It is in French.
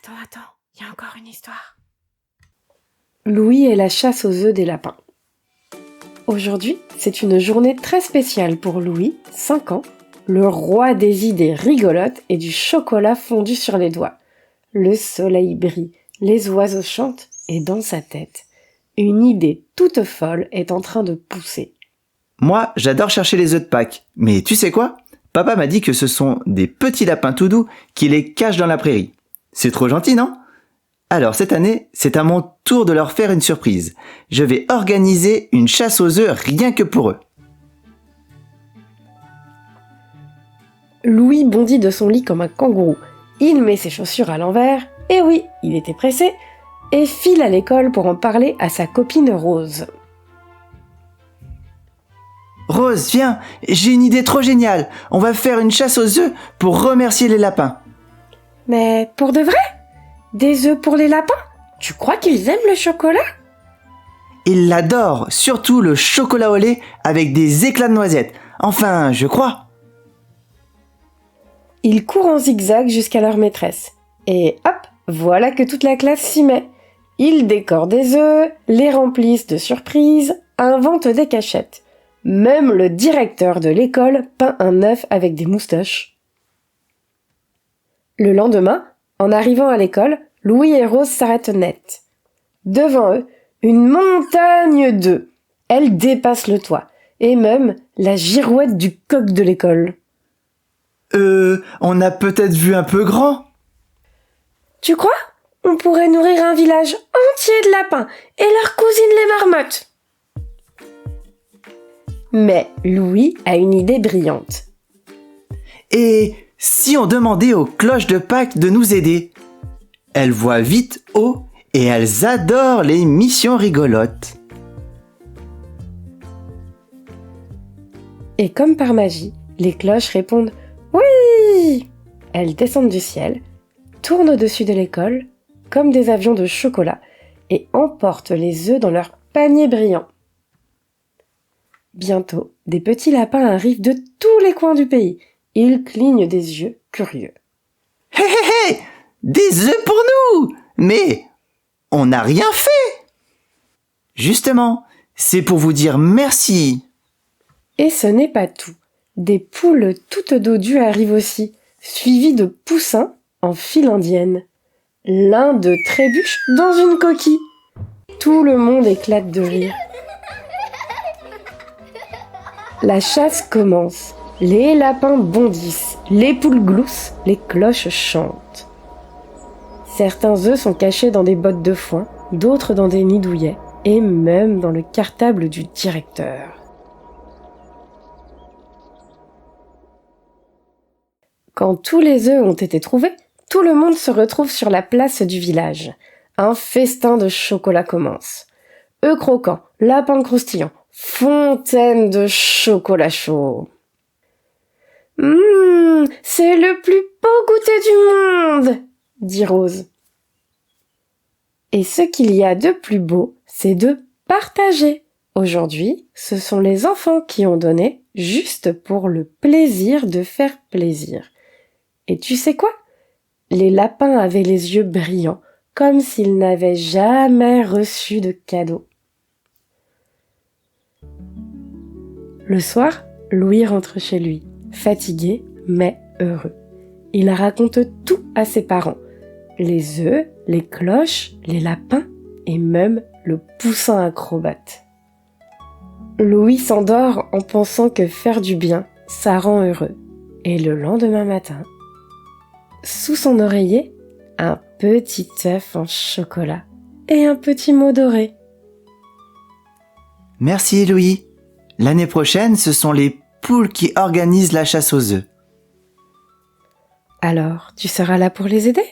Attends, il y a encore une histoire. Louis et la chasse aux œufs des lapins. Aujourd'hui, c'est une journée très spéciale pour Louis, 5 ans, le roi des idées rigolotes et du chocolat fondu sur les doigts. Le soleil brille, les oiseaux chantent et dans sa tête, une idée toute folle est en train de pousser. Moi, j'adore chercher les œufs de Pâques. Mais tu sais quoi ? Papa m'a dit que ce sont des petits lapins tout doux qui les cachent dans la prairie. C'est trop gentil, non ? Alors cette année, c'est à mon tour de leur faire une surprise. Je vais organiser une chasse aux œufs rien que pour eux. Louis bondit de son lit comme un kangourou. Il met ses chaussures à l'envers, et oui, il était pressé, et file à l'école pour en parler à sa copine Rose. Rose, viens, j'ai une idée trop géniale. On va faire une chasse aux œufs pour remercier les lapins. Mais pour de vrai ? Des œufs pour les lapins ? Tu crois qu'ils aiment le chocolat ? Ils l'adorent, surtout le chocolat au lait avec des éclats de noisettes. Enfin, je crois. Ils courent en zigzag jusqu'à leur maîtresse. Et hop, voilà que toute la classe s'y met. Ils décorent des œufs, les remplissent de surprises, inventent des cachettes. Même le directeur de l'école peint un œuf avec des moustaches. Le lendemain, en arrivant à l'école, Louis et Rose s'arrêtent net. Devant eux, une montagne d'œufs. Elle dépasse le toit, et même la girouette du coq de l'école. On a peut-être vu un peu grand. Tu crois ? On pourrait nourrir un village entier de lapins et leurs cousines les marmottes. Mais Louis a une idée brillante. Et si on demandait aux cloches de Pâques de nous aider ? Elles voient vite haut et elles adorent les missions rigolotes. Et comme par magie, les cloches répondent « Oui !» Elles descendent du ciel, tournent au-dessus de l'école, comme des avions de chocolat, et emportent les œufs dans leur panier brillant. Bientôt, des petits lapins arrivent de tous les coins du pays. Ils clignent des yeux curieux. Hé hé hé ! Des œufs pour nous ! Mais on n'a rien fait ! Justement, c'est pour vous dire merci. Et ce n'est pas tout. Des poules toutes dodues arrivent aussi, suivies de poussins en file indienne. L'un d'eux trébuche dans une coquille. Tout le monde éclate de rire. La chasse commence. Les lapins bondissent, les poules gloussent, les cloches chantent. Certains œufs sont cachés dans des bottes de foin, d'autres dans des nids douillets, et même dans le cartable du directeur. Quand tous les œufs ont été trouvés, tout le monde se retrouve sur la place du village. Un festin de chocolat commence. Œufs croquants, lapins croustillants, fontaine de chocolat chaud. C'est le plus beau goûter du monde, dit Rose. Et ce qu'il y a de plus beau, c'est de partager. Aujourd'hui, ce sont les enfants qui ont donné juste pour le plaisir de faire plaisir. Et tu sais quoi ? Les lapins avaient les yeux brillants, comme s'ils n'avaient jamais reçu de cadeau. Le soir, Louis rentre chez lui, fatigué mais heureux. Il raconte tout à ses parents. Les œufs, les cloches, les lapins et même le poussin acrobate. Louis s'endort en pensant que faire du bien, ça rend heureux. Et le lendemain matin, sous son oreiller, un petit œuf en chocolat et un petit mot doré. Merci Louis. L'année prochaine, ce sont les poules qui organisent la chasse aux œufs. Alors, tu seras là pour les aider ?